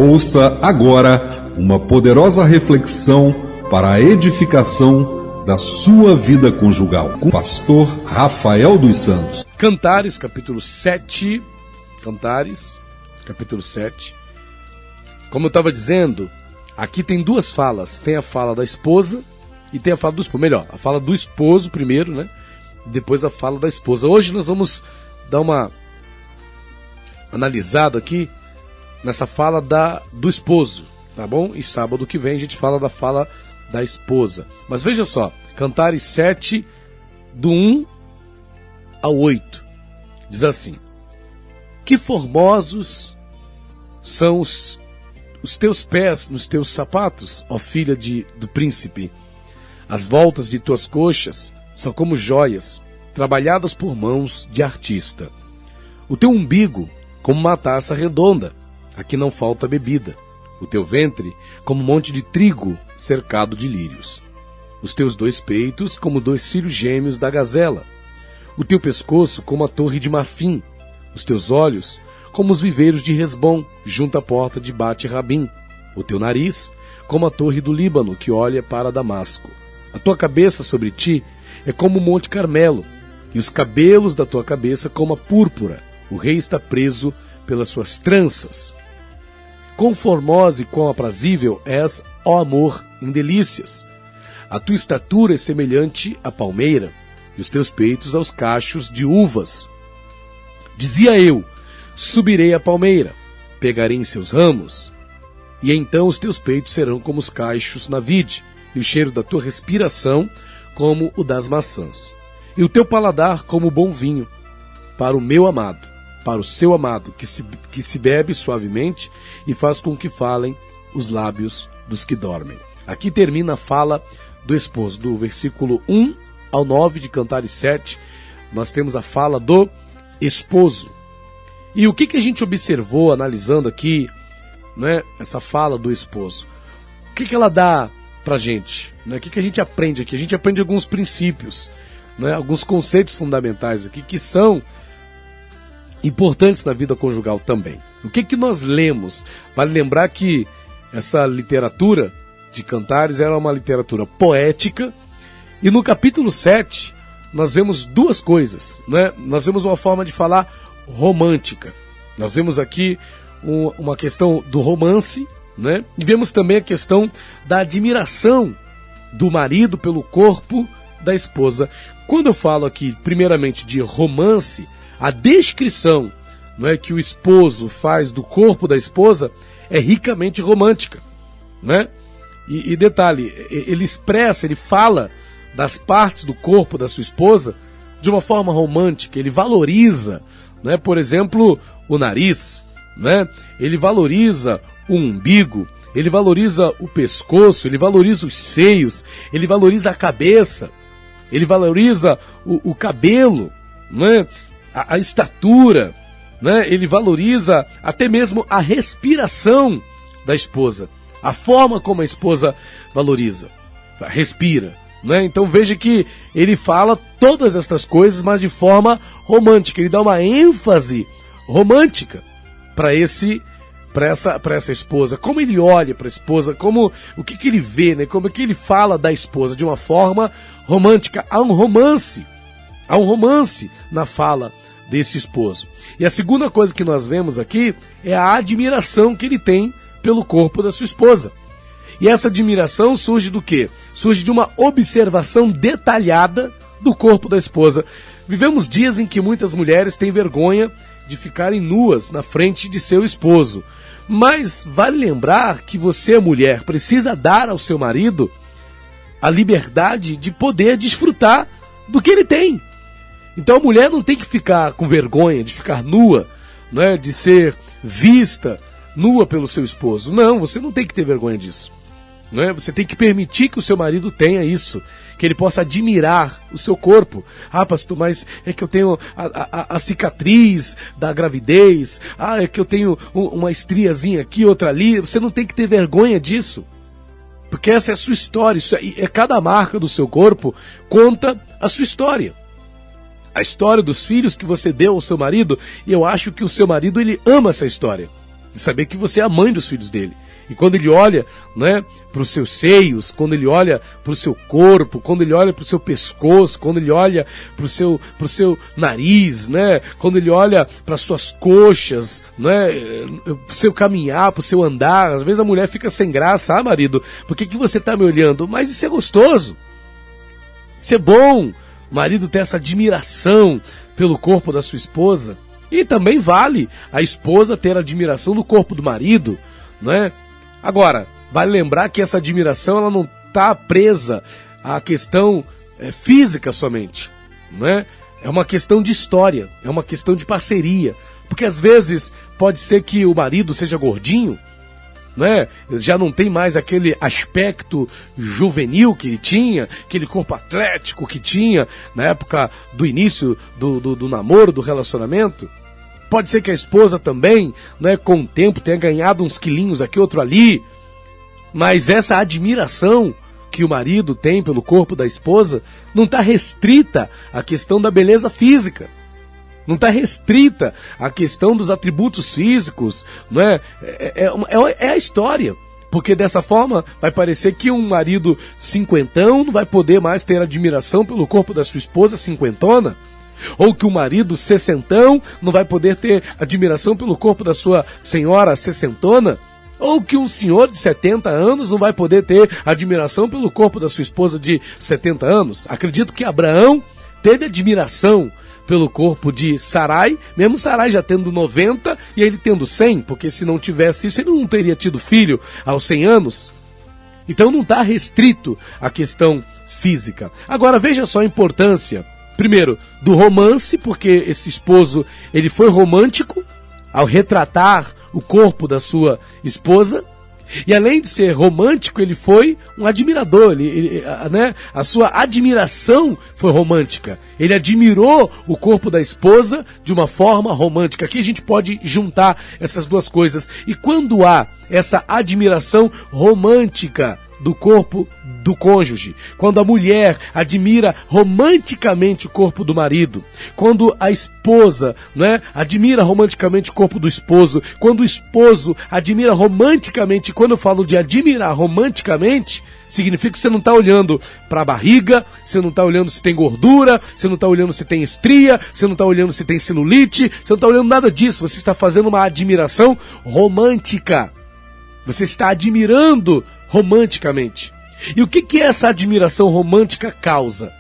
Ouça agora uma poderosa reflexão para a edificação da sua vida conjugal, com o pastor Rafael dos Santos. Cantares, capítulo 7. Cantares, capítulo 7. Como eu estava dizendo, aqui tem duas falas. Tem a fala da esposa e tem a fala do esposo. Melhor, a fala do esposo primeiro, né? Depois a fala da esposa. Hoje nós vamos dar uma analisada aqui nessa fala do esposo, tá bom? E sábado que vem a gente fala da fala da esposa. Mas veja só, Cantares 7, do 1 ao 8, diz assim: que formosos são os teus pés nos teus sapatos, ó filha do príncipe. As voltas de tuas coxas são como joias, trabalhadas por mãos de artista. O teu umbigo como uma taça redonda, aqui não falta bebida. O teu ventre como um monte de trigo cercado de lírios. Os teus dois peitos como dois filhos gêmeos da gazela. O teu pescoço como a torre de marfim. Os teus olhos como os viveiros de Resbom, junto à porta de Bate-Rabim. O teu nariz como a torre do Líbano, que olha para Damasco. A tua cabeça sobre ti é como o Monte Carmelo, e os cabelos da tua cabeça como a púrpura. O rei está preso pelas suas tranças. Quão formosa e quão aprazível és, ó amor, em delícias. A tua estatura é semelhante à palmeira, e os teus peitos aos cachos de uvas. Dizia eu: subirei à palmeira, pegarei em seus ramos, e então os teus peitos serão como os cachos na vide, e o cheiro da tua respiração como o das maçãs, e o teu paladar como o bom vinho, para o meu amado, para o seu amado, que se bebe suavemente e faz com que falem os lábios dos que dormem. Aqui termina a fala do esposo, do versículo 1 ao 9 de Cantares 7, nós temos a fala do esposo. E o que a gente observou analisando aqui, né, essa fala do esposo? O que ela dá pra gente? Né? O que a gente aprende aqui? A gente aprende alguns princípios, né, alguns conceitos fundamentais aqui que são importantes na vida conjugal também. O que nós lemos? Vale lembrar que essa literatura de Cantares era uma literatura poética, e no capítulo 7 nós vemos duas coisas, né? Nós vemos uma forma de falar romântica. Nós vemos aqui uma questão do romance, né? E vemos também a questão da admiração do marido pelo corpo da esposa. Quando eu falo aqui primeiramente de romance, a descrição, não é, que o esposo faz do corpo da esposa é ricamente romântica, né? E detalhe, ele expressa, ele fala das partes do corpo da sua esposa de uma forma romântica. Ele valoriza, né, por exemplo, o nariz, né? Ele valoriza o umbigo, ele valoriza o pescoço, ele valoriza os seios, ele valoriza a cabeça, ele valoriza o cabelo, né? A estatura, né? Ele valoriza até mesmo a respiração da esposa, a forma como a esposa valoriza, respira, né? Então veja que ele fala todas estas coisas, mas de forma romântica. Ele dá uma ênfase romântica para essa esposa, como ele olha para a esposa, o que ele vê, né? Como é que ele fala da esposa de uma forma romântica. Há um romance na fala desse esposo. E a segunda coisa que nós vemos aqui é a admiração que ele tem pelo corpo da sua esposa. E essa admiração surge do quê? Surge de uma observação detalhada do corpo da esposa. Vivemos dias em que muitas mulheres têm vergonha de ficarem nuas na frente de seu esposo. Mas vale lembrar que você, mulher, precisa dar ao seu marido a liberdade de poder desfrutar do que ele tem. Então a mulher não tem que ficar com vergonha de ficar nua, né, de ser vista nua pelo seu esposo. Não, você não tem que ter vergonha disso, né? Você tem que permitir que o seu marido tenha isso, que ele possa admirar o seu corpo. Ah, pastor, mas é que eu tenho a cicatriz da gravidez. Ah, é que eu tenho uma estriazinha aqui, outra ali. Você não tem que ter vergonha disso, porque essa é a sua história. Isso é cada marca do seu corpo conta a sua história. A história dos filhos que você deu ao seu marido, e eu acho que o seu marido, ele ama essa história. de saber que você é a mãe dos filhos dele. E quando ele olha, né, para os seus seios, quando ele olha para o seu corpo, quando ele olha para o seu pescoço, quando ele olha para o seu nariz, né, quando ele olha para as suas coxas, né, para o seu caminhar, para o seu andar, às vezes a mulher fica sem graça. Ah, marido, por que você está me olhando? Mas isso é gostoso, isso é bom, o marido ter essa admiração pelo corpo da sua esposa. E também vale a esposa ter admiração do corpo do marido, né? Agora, vale lembrar que essa admiração ela não está presa à questão física somente, né? É uma questão de história, é uma questão de parceria. Porque às vezes pode ser que o marido seja gordinho, né? Já não tem mais aquele aspecto juvenil que ele tinha, aquele corpo atlético que tinha na época do início do namoro, do relacionamento. Pode ser que a esposa também, né, com o tempo, tenha ganhado uns quilinhos aqui, outro ali. Mas essa admiração que o marido tem pelo corpo da esposa não está restrita à questão da beleza física. Não está restrita à questão dos atributos físicos. Não é? É a história. Porque dessa forma vai parecer que um marido cinquentão não vai poder mais ter admiração pelo corpo da sua esposa cinquentona. Ou que o marido sessentão não vai poder ter admiração pelo corpo da sua senhora sessentona. Ou que um senhor de 70 anos não vai poder ter admiração pelo corpo da sua esposa de 70 anos. Acredito que Abraão teve admiração pelo corpo de Sarai, mesmo Sarai já tendo 90 e ele tendo 100, porque se não tivesse isso ele não teria tido filho aos 100 anos. Então não está restrito à questão física. Agora veja só a importância, primeiro, do romance, porque esse esposo ele foi romântico ao retratar o corpo da sua esposa. E além de ser romântico, ele foi um admirador, né? A sua admiração foi romântica. Ele admirou o corpo da esposa de uma forma romântica. Aqui a gente pode juntar essas duas coisas. E quando há essa admiração romântica do corpo do cônjuge, quando a mulher admira romanticamente o corpo do marido, quando a esposa, né, admira romanticamente o corpo do esposo, quando o esposo admira romanticamente, quando eu falo de admirar romanticamente, significa que você não está olhando para a barriga, você não está olhando se tem gordura, você não está olhando se tem estria, você não está olhando se tem celulite, você não está olhando nada disso, você está fazendo uma admiração romântica. Você está admirando romanticamente. E o que essa admiração romântica causa?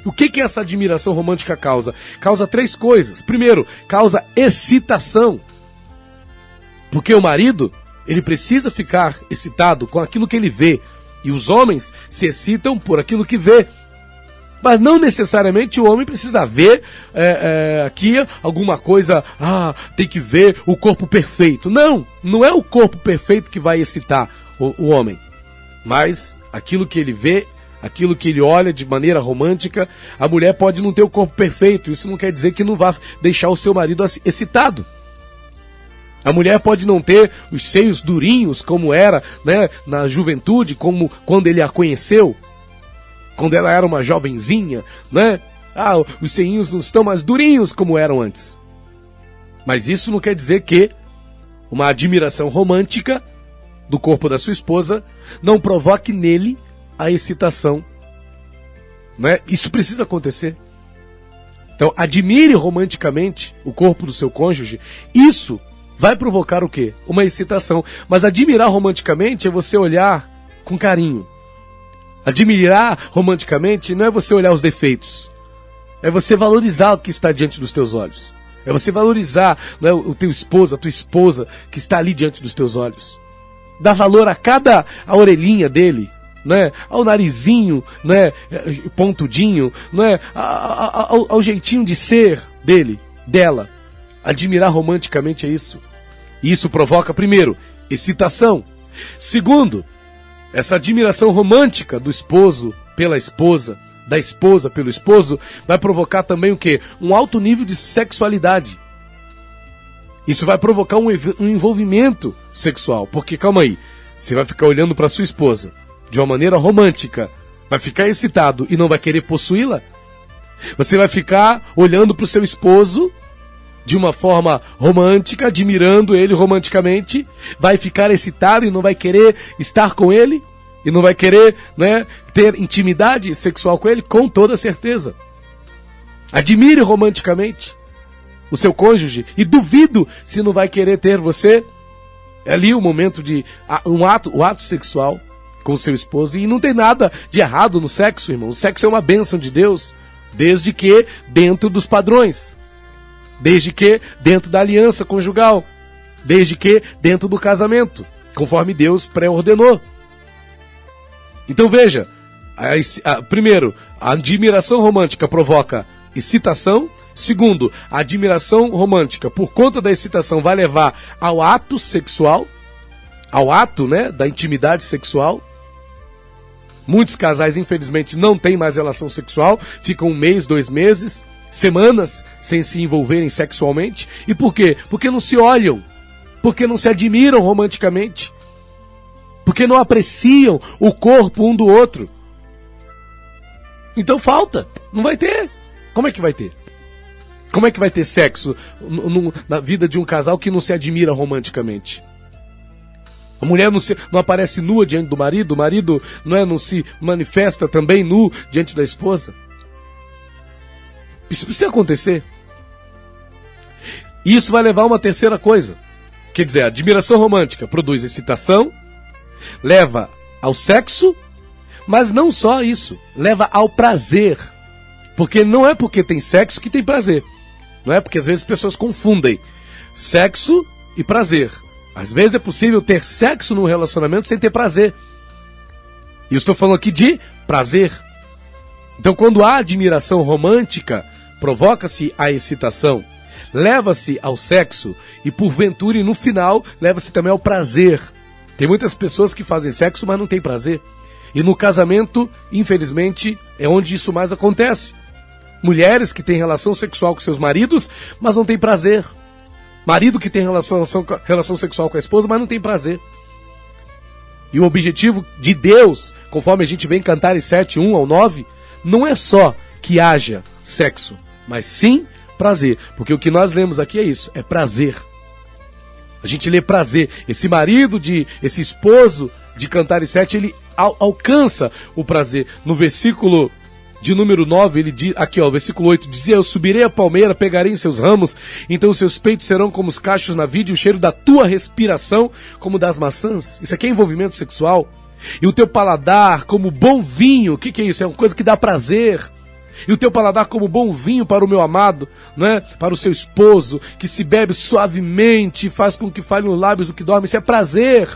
O que essa admiração romântica causa? Causa três coisas. Primeiro, causa excitação. Porque o marido, ele precisa ficar excitado com aquilo que ele vê. E os homens se excitam por aquilo que vê. Mas não necessariamente o homem precisa ver aqui alguma coisa, tem que ver o corpo perfeito. Não, não é o corpo perfeito que vai excitar o homem. Mas aquilo que ele vê, aquilo que ele olha de maneira romântica. A mulher pode não ter o corpo perfeito, isso não quer dizer que não vá deixar o seu marido excitado. A mulher pode não ter os seios durinhos como era, né, na juventude, como quando ele a conheceu. Quando ela era uma jovenzinha, né? Os seinhos não estão mais durinhos como eram antes. Mas isso não quer dizer que uma admiração romântica do corpo da sua esposa não provoque nele a excitação, né? Isso precisa acontecer. Então, admire romanticamente o corpo do seu cônjuge. Isso vai provocar o quê? Uma excitação. Mas admirar romanticamente é você olhar com carinho. Admirar romanticamente não é você olhar os defeitos. É você valorizar o que está diante dos teus olhos. É você valorizar, né, o teu esposo, a tua esposa que está ali diante dos teus olhos. Dar valor a orelhinha dele, né, ao narizinho, né, pontudinho, né, ao jeitinho de ser dele, dela. Admirar romanticamente é isso. E isso provoca, primeiro, excitação. Segundo, essa admiração romântica do esposo pela esposa, da esposa pelo esposo, vai provocar também o quê? Um alto nível de sexualidade. Isso vai provocar um envolvimento sexual. Porque, calma aí, você vai ficar olhando para sua esposa de uma maneira romântica, vai ficar excitado e não vai querer possuí-la? Você vai ficar olhando para o seu esposo de uma forma romântica, admirando ele romanticamente, vai ficar excitado e não vai querer estar com ele, e não vai querer, né, ter intimidade sexual com ele, com toda certeza. Admire romanticamente o seu cônjuge e duvido se não vai querer ter você ali o momento de o ato sexual com o seu esposo. E não tem nada de errado no sexo, irmão. O sexo é uma bênção de Deus, desde que dentro dos padrões, desde que dentro da aliança conjugal, desde que dentro do casamento, conforme Deus pré-ordenou. Então veja, primeiro, a admiração romântica provoca excitação. Segundo, a admiração romântica, por conta da excitação, vai levar ao ato sexual, ao ato, né, da intimidade sexual. Muitos casais, infelizmente, não têm mais relação sexual, ficam 1 mês, 2 meses, semanas sem se envolverem sexualmente. E por quê? Porque não se olham, porque não se admiram romanticamente, porque não apreciam o corpo um do outro. Então falta, não vai ter. Como é que vai ter? Como é que vai ter sexo na vida de um casal que não se admira romanticamente? A mulher não aparece nua diante do marido, o marido não se manifesta também nu diante da esposa. Isso precisa acontecer. E isso vai levar a uma terceira coisa. Quer dizer, a admiração romântica produz excitação, leva ao sexo, mas não só isso, leva ao prazer. Porque não é porque tem sexo que tem prazer. Não é porque às vezes as pessoas confundem sexo e prazer. Às vezes é possível ter sexo num relacionamento sem ter prazer. E eu estou falando aqui de prazer. Então quando há admiração romântica, provoca-se a excitação, leva-se ao sexo e porventura e no final leva-se também ao prazer. Tem muitas pessoas que fazem sexo, mas não tem prazer. E no casamento, infelizmente, é onde isso mais acontece. Mulheres que têm relação sexual com seus maridos, mas não têm prazer. Marido que tem relação sexual com a esposa, mas não tem prazer. E o objetivo de Deus, conforme a gente vê em Cantares 7, 1 ao 9, não é só que haja sexo, mas sim prazer. Porque o que nós lemos aqui é isso, é prazer. A gente lê prazer. Esse esposo de Cantares 7, ele alcança o prazer. No versículo de número 9, ele diz, aqui ó, versículo 8, dizia: eu subirei a palmeira, pegarei em seus ramos, então os seus peitos serão como os cachos na vide, e o cheiro da tua respiração como das maçãs. Isso aqui é envolvimento sexual. E o teu paladar como bom vinho. O que é isso? É uma coisa que dá prazer. E o teu paladar como bom vinho para o meu amado, não é? Para o seu esposo, que se bebe suavemente, faz com que falhem os lábios do que dorme. Isso é prazer.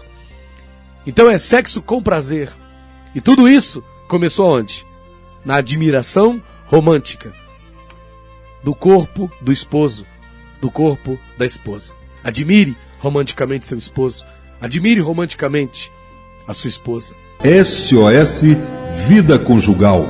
Então é sexo com prazer. E tudo isso começou onde? Na admiração romântica do corpo do esposo, do corpo da esposa. Admire romanticamente seu esposo. Admire romanticamente a sua esposa. SOS Vida Conjugal.